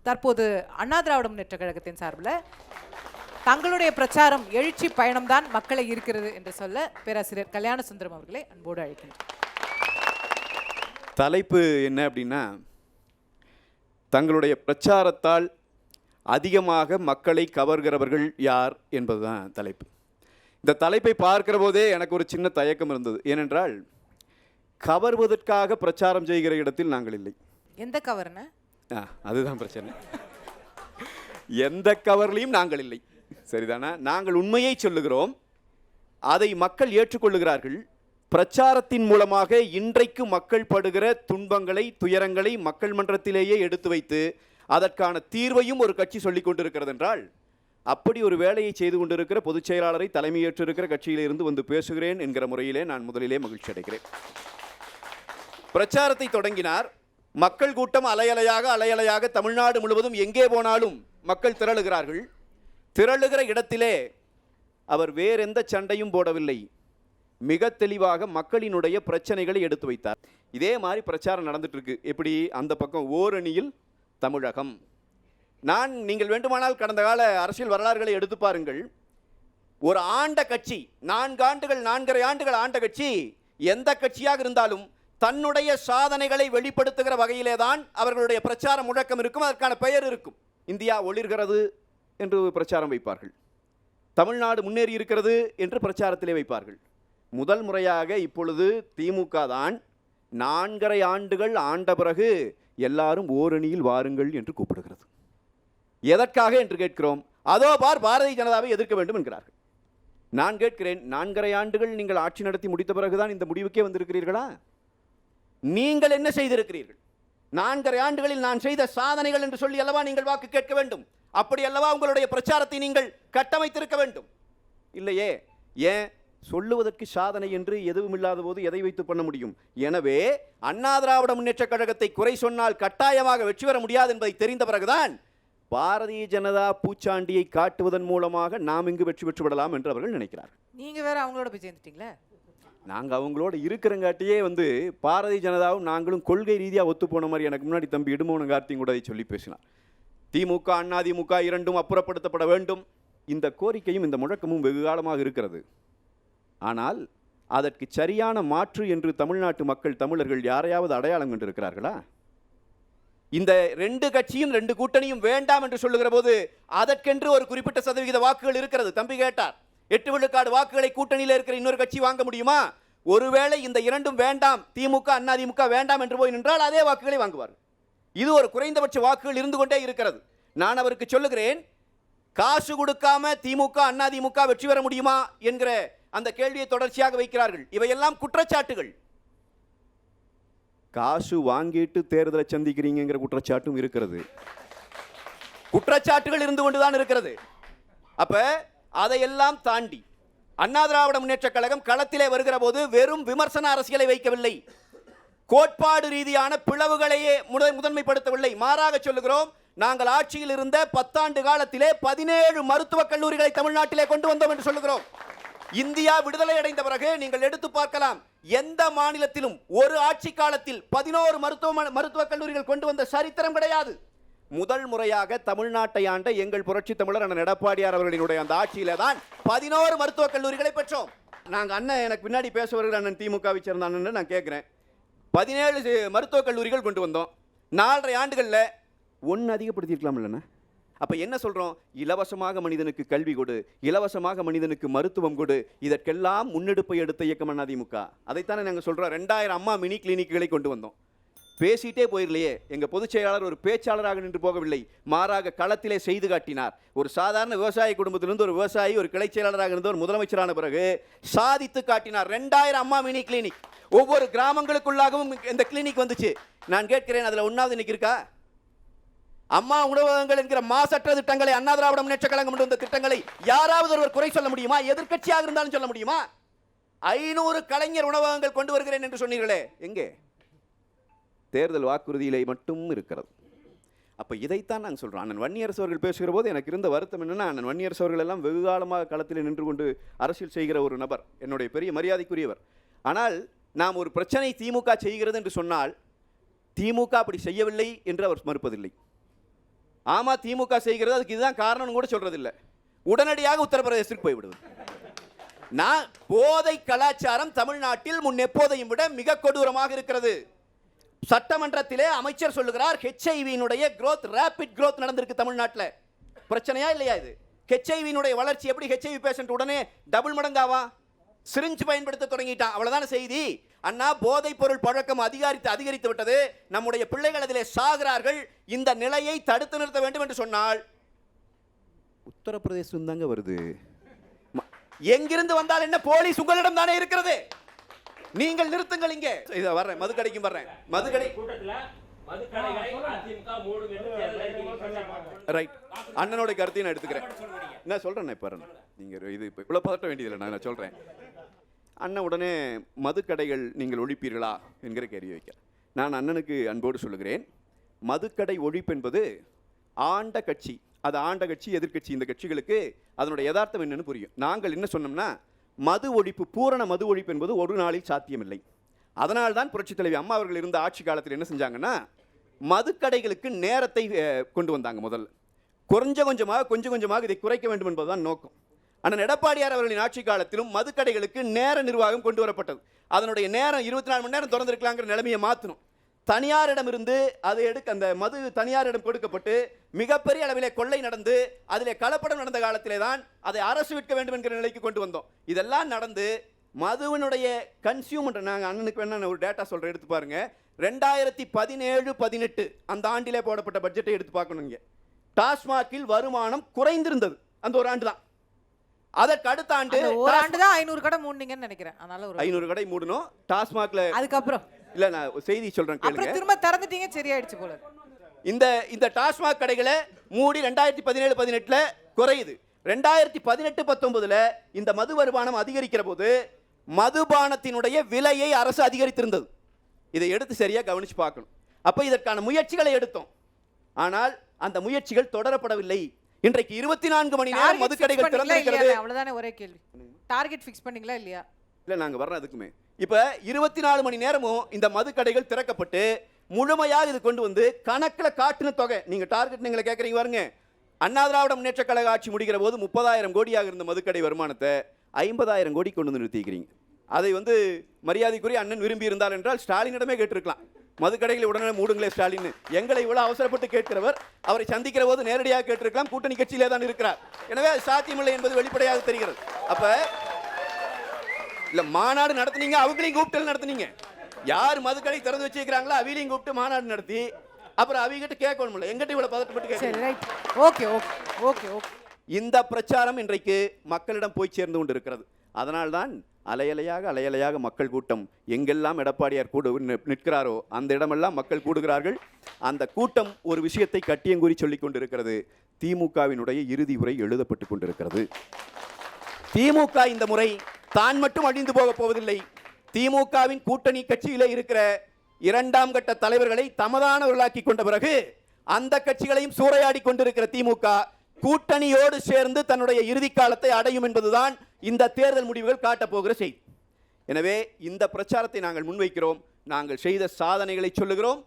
தற்போது அண்ணா திராவிட முன்னேற்ற கழகத்தின் சார்பில் தங்களுடைய பிரச்சாரம் எழுச்சி பயணம்தான் மக்களை இருக்கிறது என்று சொல்ல பேராசிரியர் கல்யாண சுந்தரம் அவர்களை அன்போடு அழைக்கின்றனர். தலைப்பு என்ன அப்படின்னா, தங்களுடைய பிரச்சாரத்தால் அதிகமாக மக்களை கவர்கிறவர்கள் யார் என்பதுதான் தலைப்பு. இந்த தலைப்பை பார்க்கிற போதே எனக்கு ஒரு சின்ன தயக்கம் இருந்தது. ஏனென்றால் கவர்வதற்காக பிரச்சாரம் செய்கிற இடத்தில் நாங்கள் இல்லை. எந்த கவர்னா? அதுதான் பிரச்சனை. எந்த கவர்லையும் நாங்கள் இல்லை, சரிதானா? நாங்கள் உண்மையை சொல்லுகிறோம், அதை மக்கள் ஏற்றுக்கொள்ளுகிறார்கள். பிரச்சாரத்தின் மூலமாக இன்றைக்கு மக்கள் படுகிற துன்பங்களை, துயரங்களை மக்கள் மன்றத்திலேயே எடுத்து வைத்து அதற்கான தீர்வையும் ஒரு கட்சி சொல்லிக் கொண்டிருக்கிறது என்றால், அப்படி ஒரு வேலையை செய்து கொண்டிருக்கிற பொதுச் செயலாளரை தலைமையேற்றிருக்கிற கட்சியிலிருந்து வந்து பேசுகிறேன் என்கிற முறையிலே நான் முதலிலே மகிழ்ச்சி அடைகிறேன். பிரச்சாரத்தை தொடங்கினார். மக்கள் கூட்டம் அலையலையாக தமிழ்நாடு முழுவதும் எங்கே போனாலும் மக்கள் திரளுகிறார்கள். திரளுகிற இடத்திலே அவர் வேறெந்த சண்டையும் போடவில்லை. மிக தெளிவாக மக்களினுடைய பிரச்சனைகளை எடுத்து வைத்தார். இதே மாதிரி பிரச்சாரம் நடந்துட்டு இருக்கு. எப்படி? அந்த பக்கம் ஓரணியில் தமிழகம். நீங்கள் வேண்டுமானால் கடந்த கால அரசியல் வரலாறுகளை எடுத்து பாருங்கள். ஒரு ஆண்ட கட்சி, 4 ஆண்டுகள் 4.5 ஆண்டுகள் ஆண்ட கட்சி எந்த கட்சியாக இருந்தாலும் தன்னுடைய சாதனைகளை வெளிப்படுத்துகிற வகையிலே தான் அவர்களுடைய பிரச்சார முழக்கம் இருக்கும், அதற்கான பெயர் இருக்கும். இந்தியா ஒளிர்கிறது என்று பிரச்சாரம் வைப்பார்கள், தமிழ்நாடு முன்னேறி இருக்கிறது என்று பிரச்சாரத்திலே வைப்பார்கள். முதல் முறையாக இப்பொழுது திமுக தான் 4.5 ஆண்டுகள் ஆண்ட பிறகு எல்லாரும் ஓரணியில் வாருங்கள் என்று கூப்பிடுகிறது. எதற்காக என்று கேட்கிறோம். அதோ பார், பாரதிய ஜனதாவை எதிர்க்க வேண்டும் என்கிறார்கள். நான் கேட்கிறேன், 4.5 ஆண்டுகள் நீங்கள் ஆட்சி நடத்தி முடித்த பிறகுதான் இந்த முடிவுக்கே வந்திருக்கிறீர்களா? நீங்கள் என்ன செய்திருக்கிறீர்கள்? 4.5 ஆண்டுகளில் நான் செய்த சாதனைகள் என்று சொல்லி அல்லவா நீங்கள் வாக்கு கேட்க வேண்டும். அப்படி அல்லவா உங்களுடைய பிரச்சாரத்தை நீங்கள் கட்டமைத்திருக்க வேண்டும். இல்லையே. ஏன்? சொல்லுவதற்கு சாதனை என்று எதுவும் இல்லாத போது எதை வைத்து பண்ண முடியும்? எனவே அண்ணா திராவிட முன்னேற்ற கழகத்தை குறை சொன்னால் கட்டாயமாக வெற்றி பெற முடியாது என்பதை தெரிந்த பிறகுதான் பாரதிய ஜனதா பூச்சாண்டியை காட்டுவதன் மூலமாக நாம் இங்கு வெற்றி பெற்று விடலாம் என்று அவர்கள் நினைக்கிறார்கள். நீங்க வேற அவங்களோட போய் சேர்ந்துட்டீங்களே. நாங்கள் அவங்களோட இருக்கிறங்காட்டியே பாரதிய ஜனதாவும் நாங்களும் கொள்கை ரீதியாக ஒத்து போன மாதிரி எனக்கு முன்னாடி தம்பி இடுமோன கார்த்தியும் கூட அதை சொல்லி பேசினார். திமுக அதிமுக இரண்டும் அப்புறப்படுத்தப்பட வேண்டும். இந்த கோரிக்கையும் இந்த முழக்கமும் வெகு காலமாக இருக்கிறது. ஆனால் அதற்கு சரியான மாற்று என்று தமிழ்நாட்டு மக்கள், தமிழர்கள் யாரையாவது அடையாளம் கண்டிருக்கிறார்களா? இந்த 2 கட்சியும் 2 கூட்டணியும் வேண்டாம் என்று சொல்லுகிற போது அதற்கென்று ஒரு குறிப்பிட்ட சதவிகித வாக்குகள் இருக்கிறது. தம்பி கேட்டார், 8 விழுக்காடு வாக்குகளை கூட்டணியில் இருக்கிற இன்னொரு கட்சி வாங்க முடியுமா? ஒருவேளை இந்த 2ம் வேண்டாம், திமுக அதிமுக வேண்டாம் என்று போய் நின்றால் அதே வாக்குகளை வாங்குவார்கள். இது ஒரு குறைந்தபட்ச வாக்குகள் இருந்து கொண்டே இருக்கிறது. நான் அவருக்கு சொல்லுகிறேன், காசு கொடுக்காம திமுக அதிமுக வெற்றி பெற முடியுமா என்கிற அந்த கேள்வியை தொடர்ச்சியாக வைக்கிறார்கள். இவையெல்லாம் குற்றச்சாட்டுகள். காசு வாங்கிட்டு தேர்தலை சந்திக்கிறீங்கிற குற்றச்சாட்டும் இருக்கிறது. குற்றச்சாட்டுகள் இருந்து கொண்டுதான் இருக்கிறது. அப்ப அதையெல்லாம் தாண்டி அண்ணா திராவிட முன்னேற்ற கழகம் களத்திலே வருகிற போது வெறும் விமர்சன அரசியலை வைக்கவில்லை, கோட்பாடு ரீதியான பிளவுகளையே முதன்மைப்படுத்தவில்லை. மாறாக சொல்லுகிறோம், நாங்கள் ஆட்சியில் இருந்த 10 ஆண்டு காலத்திலே 17 மருத்துவக் கல்லூரிகளை தமிழ்நாட்டிலே கொண்டு வந்தோம் என்று சொல்லுகிறோம். இந்தியா விடுதலை அடைந்த பிறகு நீங்கள் எடுத்து பார்க்கலாம், எந்த மாநிலத்திலும் ஒரு ஆட்சி காலத்தில் 11 மருத்துவக் கல்லூரிகள் கொண்டு வந்த சரித்திரம் கிடையாது. முதல் முறையாக தமிழ்நாட்டை ஆண்ட எங்கள் புரட்சி தமிழர் அண்ணன் எடப்பாடியார் அவர்களினுடைய அந்த ஆட்சியில தான் 11 மருத்துவக் கல்லூரிகளை பெற்றோம். நாங்கள் அண்ணன் எனக்கு பின்னாடி பேச வருகிற அண்ணன் திமுகவை சேர்ந்த அண்ணன் நான் கேட்கிறேன், 17 மருத்துவக் கல்லூரிகள் கொண்டு வந்தோம். 4.5 ஆண்டுகளில் 1 அதிகப்படுத்திருக்கலாம் இல்லைன்னா? அப்போ என்ன சொல்கிறோம்? இலவசமாக மனிதனுக்கு கல்வி கொடு, இலவசமாக மனிதனுக்கு மருத்துவம் கொடு, இதற்கெல்லாம் முன்னெடுப்பை எடுத்த இயக்கம் அதிமுக. அதைத்தானே நாங்கள் சொல்கிறோம். 2000 அம்மா மினி கிளினிக்குகளை கொண்டு வந்தோம். பேசிட்டே போயிடலையே. எங்கள் பொதுச் செயலாளர் ஒரு பேச்சாளராக நின்று போகவில்லை, மாறாக களத்திலே செய்து காட்டினார். ஒரு சாதாரண விவசாய குடும்பத்திலிருந்து ஒரு விவசாயி ஒரு கிளை செயலாளராக இருந்தவர் முதலமைச்சரான பிறகு சாதித்து காட்டினார். 2000 அம்மா மினி கிளினிக் ஒவ்வொரு கிராமங்களுக்குள்ளாகவும் இந்த கிளினிக் வந்துச்சு. நான் கேட்கிறேன், அதில் 1வது இன்னைக்கு இருக்கா? அம்மா உணவகங்கள் என்கிற மாசற்ற திட்டங்களை அண்ணா திராவிட முன்னேற்ற கழகம் கொண்டு வந்த திட்டங்களை யாராவது ஒருவர் குறை சொல்ல முடியுமா? எதிர்க்கட்சியாக இருந்தாலும் சொல்ல முடியுமா? 500 கலைஞர் உணவகங்கள் கொண்டு வருகிறேன் என்று சொன்னீர்களே, எங்கே? தேர்தல் வாக்குறுதியிலே மட்டும் இருக்கிறது. அப்போ இதைத்தான் நாங்கள் சொல்கிறோம். அண்ணன் வன்னியரசு அவர்கள் பேசுகிற போது எனக்கு இருந்த வருத்தம் என்னென்னா, அண்ணன் வன்னியரசு அவர்கள் எல்லாம் வெகு காலமாக களத்தில் நின்று கொண்டு அரசியல் செய்கிற ஒரு நபர், என்னுடைய பெரிய மரியாதைக்குரியவர். ஆனால் நாம் ஒரு பிரச்சனை திமுக செய்கிறது என்று சொன்னால் திமுக அப்படி செய்யவில்லை என்று அவர் மறுப்பதில்லை. ஆமா திமுக செய்கிறது அதுக்கு இதுதான் காரணம்னு கூட சொல்றதில்லை. உடனடியாக உத்தரப்பிரதேசத்துக்கு போய்விடுவது. நான் போதை கலாச்சாரம் தமிழ்நாட்டில் முன் எப்போதையும் விட மிக கொடூரமாக இருக்கிறது. சட்டமன்றத்திலே அமைச்சர் சொல்லுகிறார் ஹெச்ஐவியினுடைய growth ரேபிட் growth நடந்திருக்கு தமிழ்நாட்டில். பிரச்சனையா இல்லையா இது? ஹெச்ஐவியினுடைய வளர்ச்சி எப்படி ஹெச்ஐவி பேஷண்ட் உடனே டபுள் மடங்காவா? சிரிஞ்சு பயன்படுத்த தொடங்கிட்டான், அவ்வளவுதான செய்தி. அண்ணா போதைப் பொருள் பழக்கம் அதிகரித்து விட்டது, நம்முடைய பிள்ளைகள் அதிலே சாகிறார்கள். இந்த நிலையை தடுத்து நிறுத்த வேண்டும் என்று சொன்னால் உத்தரப்பிரதேசம் தாங்க வருது. எங்கிருந்து வந்தால் என்ன, போலீஸ் உங்களிடம் தானே இருக்கிறது. நீங்கள் நிறுத்துங்கள். இங்கே இத வர்றேன், மதுக்கடைக்கும் வர்றேன். மதுக்கடை ரைட், அண்ணனோட கருத்தையும் நான் எடுத்துக்கிறேன். நான் சொல்றேன், இப்ப நீங்க இது இவ்வளவு பதட்ட வேண்டியதில்லை, நான் சொல்றேன். அண்ணன் உடனே மதுக்கடைகள் நீங்கள் ஒழிப்பீர்களா என்கிற கேள்வி வைக்க நான் அண்ணனுக்கு அன்போடு சொல்லுகிறேன். மதுக்கடை ஒழிப்பு என்பது ஆண்ட கட்சி, அது ஆண்ட கட்சி எதிர்கட்சி, இந்த கட்சிகளுக்கு அதனுடைய யதார்த்தம் என்னன்னு புரியும். நாங்கள் என்ன சொன்னோம்னா, மது ஒழிப்பு, பூரண மது ஒழிப்பு என்பது ஒரு நாளில் சாத்தியமில்லை. அதனால்தான் புரட்சித் தலைவி அம்மா அவர்கள் இருந்த ஆட்சி காலத்தில் என்ன செஞ்சாங்கன்னா, மதுக்கடைகளுக்கு நேரத்தை கொண்டு வந்தாங்க. முதல்ல கொஞ்சம் கொஞ்சமாக இதை குறைக்க வேண்டும் என்பதுதான் நோக்கம். அண்ணன் எடப்பாடியார் அவர்களின் ஆட்சி காலத்திலும் மதுக்கடைகளுக்கு நேர நிர்வாகம் கொண்டு வரப்பட்டது. அதனுடைய நேரம் 24 மணி நேரம் திறந்திருக்கலாங்கிற நிலைமையை மாற்றணும். தனியாரிடம் இருந்து அதை அந்த மது தனியாரிடம் கொடுக்கப்பட்டு மிகப்பெரிய அளவிலே கொள்ளை நடந்து அதிலே கலப்படம் நடந்த காலத்திலே தான் அதை அரசு விற்க வேண்டும் என்கிற நிலைக்கு கொண்டு வந்தோம். இதெல்லாம் நடந்து மதுவினுடைய கன்சியூமர், நாங்கள் அண்ணனுக்கு வேணா ஒரு டேட்டா சொல்கிறேன், எடுத்து பாருங்க. 2017-18 அந்த ஆண்டிலே போடப்பட்ட பட்ஜெட்டை எடுத்து பார்க்கணுங்க. டாஸ்மாகில் வருமானம் குறைந்திருந்தது அந்த ஒரு ஆண்டு தான். அதற்கு அடுத்த ஆண்டு ஒரு ஆண்டு தான் 500 கடை மூடுனீங்கன்னு நினைக்கிறேன். அதனால ஒரு 500 கடை மூடணும் டாஸ்மாக்ல. அதுக்கப்புறம் இல்ல, நான் செய்தி சொல்றேன் கேளுங்க. அப்புறம் திரும்ப திறந்துட்டீங்க, சரியாயிடுச்சு போல. இந்த டாஸ்மாக் கடைகளை மூடி 2017-18 குறையுது. 2018-19 இந்த மது வருமானம் அதிகரிக்கிற போது மதுபானத்தினுடைய விலையை அரசு அதிகரித்திருந்தது. இதை எடுத்து சரியா கவனிச்சு பார்க்கணும். அப்ப இதற்கான முயற்சிகளை எடுத்தோம், ஆனால் அந்த முயற்சிகள் தொடரப்படவில்லை. இன்றைக்கு 24 மணி நேரம் மதுக்கடைகள் திறந்திருக்கிறது. அவ்வளவுதானே ஒரே கேள்வி. டார்கெட் ஃபிக்ஸ் பண்ணீங்களா இல்லையா? இல்ல, நாங்க வர்றோம் அதுக்குமே. இப்ப 24 மணி நேரமும் இந்த மதுக்கடைகள் திறக்கப்பட்டு முழுமையாக இது கொண்டு வந்து கணக்கில் காட்டின தொகை, நீங்க டார்கெட் நீங்க கேட்கறீங்க பாருங்க. அண்ணா திராவிட முன்னேற்ற கழக ஆட்சி முடிக்கிற போது 30,000 கோடியாக இருந்த மதுக்கடை வருமானத்தை 50,000 கோடி கொண்டு வந்து நிறுத்திக்கிறீங்க. அதை மரியாதைக்குரிய அண்ணன் விரும்பி இருந்தால் என்றால் ஸ்டாலினிடமே கேட்டிருக்கலாம், மதுக்கடைகளை உடனே மூடுங்களே ஸ்டாலின். எங்களை இவ்வளவு அவசரப்பட்டு கேட்கிறவர், அவரை சந்திக்கிற போது நேரடியாக கேட்டிருக்கலாம், கூட்டணி கட்சியிலே தான் இருக்கிறார். எனவே அது சாத்தியமில்லை என்பது வெளிப்படையாக தெரிகிறது. அப்ப இல்ல, மாநாடு நடத்துனீங்க, அவங்களையும் கூப்பிட்டு நடத்துனீங்க. யார் மதுக்கடை திறந்து வச்சிருக்கிறாங்களோ அவங்களையும் கூப்பிட்டு மாநாடு நடத்தி அப்புறம் அவங்ககிட்ட கேட்கணும்ல, எங்கிட்ட இவ்வளவு பதட்டப்பட்டு கேட்க. இந்த பிரச்சாரம் இன்றைக்கு மக்களிடம் போய் சேர்ந்து கொண்டு இருக்கிறது. அதனால்தான் அலையலையாக மக்கள் கூட்டம் எங்கெல்லாம் எடப்பாடியார் கூட நிற்கிறாரோ அந்த இடமெல்லாம் மக்கள் கூடுகிறார்கள். அந்த கூட்டம் ஒரு விஷயத்தை கட்டியங்கூறி சொல்லிக் கொண்டிருக்கிறது. திமுகவினுடைய இறுதி உரை எழுதப்பட்டு கொண்டிருக்கிறது. திமுக இந்த முறை தான் மட்டும் அழிந்து போக போவதில்லை. திமுகவின் கூட்டணி கட்சியிலே இருக்கிற 2ஆம் கட்ட தலைவர்களை தமதானவர்களாக்கி கொண்ட பிறகு அந்த கட்சிகளையும் சூறையாடி கொண்டிருக்கிற திமுக கூட்டணியோடு சேர்ந்து தன்னுடைய இறுதி காலத்தை அடையும் என்பதுதான் இந்த தேர்தல் முடிவுகள் காட்டப் போகிற செய்தி. எனவே இந்த பிரச்சாரத்தை நாங்கள் முன்வைக்கிறோம். நாங்கள் செய்த சாதனைகளை சொல்லுகிறோம்.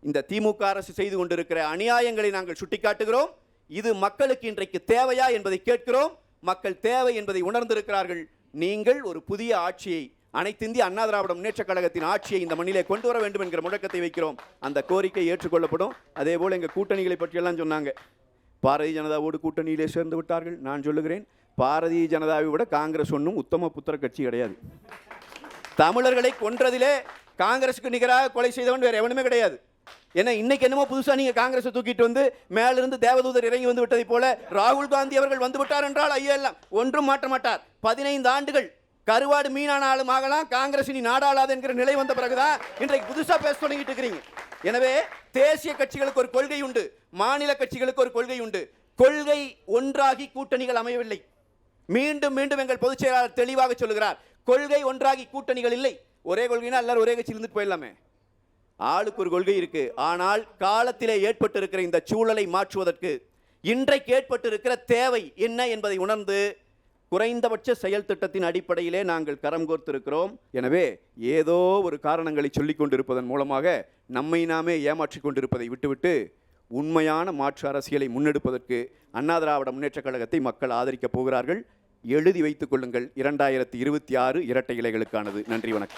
இந்த திமுக அரசு செய்து கொண்டிருக்கிற அநியாயங்களை நாங்கள் சுட்டிக்காட்டுகிறோம். இது மக்களுக்கு இன்றைக்கு தேவையா என்பதை கேட்கிறோம். மக்கள் தேவை என்பதை உணர்ந்திருக்கிறார்கள். நீங்கள் ஒரு புதிய ஆட்சியை, அனைத்திந்திய அண்ணா திராவிட முன்னேற்ற கழகத்தின் ஆட்சியை இந்த மண்ணிலே கொண்டு வர வேண்டும் என்கிற முழக்கத்தை வைக்கிறோம். அந்த கோரிக்கை ஏற்றுக்கொள்ளப்படும். அதே போல் எங்கள் கூட்டணிகளை பற்றியெல்லாம் சொன்னாங்க. பாரதிய ஜனதாவோடு கூட்டணியிலே சேர்ந்து விட்டார்கள். நான் சொல்லுகிறேன், பாரதிய ஜனதாவை விட காங்கிரஸ் ஒன்றும் உத்தம புத்திர கட்சி கிடையாது. தமிழர்களை கொன்றதிலே காங்கிரஸுக்கு நிகராக கொலை செய்தவன் வேற எவனுமே கிடையாது. ஏன்னா இன்னைக்கு என்னமோ புதுசா நீங்க காங்கிரஸை தூக்கிட்டு வந்து மேலிருந்து தேவதூதர் இறங்கி வந்து விட்டதை போல ராகுல் காந்தி அவர்கள் வந்து விட்டார் என்றால் ஐயோ எல்லாம் ஒன்றும் மாற்ற மாட்டார். 15 ஆண்டுகள் கருவாடு மீனானாலும் ஆகலாம், காங்கிரஸ் இனி நாடாளாது என்கிற நிலை வந்த பிறகுதான் இன்றைக்கு புதுசா பேச தொடங்கிட்டு இருக்கிறீங்க. எனவே தேசிய கட்சிகளுக்கு ஒரு கொள்கை உண்டு, மாநில கட்சிகளுக்கு ஒரு கொள்கை உண்டு. கொள்கை ஒன்றாகி கூட்டணிகள் அமையவில்லை. மீண்டும் மீண்டும் எங்கள் பொதுச் செயலாளர் தெளிவாக சொல்லுகிறார், கொள்கை ஒன்றாகி கூட்டணிகள் இல்லை. ஒரே கொள்கைனா எல்லாரும் ஒரே கட்சியில் இருந்துட்டு போயிடலாமே. ஆளுக்கு ஒரு கொள்கை இருக்கு. ஆனால் காலத்திலே ஏற்பட்டு இருக்கிற இந்த சூழலை மாற்றுவதற்கு இன்றைக்கு ஏற்பட்டு இருக்கிற தேவை என்ன என்பதை உணர்ந்து குறைந்தபட்ச செயல் திட்டத்தின் அடிப்படையிலே நாங்கள் கரம் கோர்த்திருக்கிறோம். எனவே ஏதோ ஒரு காரணங்களை சொல்லிக் கொண்டிருப்பதன் மூலமாக நம்மை நாமே ஏமாற்றிக் கொண்டிருப்பதை விட்டுவிட்டு உண்மையான மாற்று அரசியலை முன்னெடுப்பதற்கு அண்ணா திராவிட முன்னேற்றக் கழகத்தை மக்கள் ஆதரிக்கப் போகிறார்கள். எழுதி வைத்துக் கொள்ளுங்கள், 2026 இரட்டை இலைகளுக்கானது. நன்றி, வணக்கம்.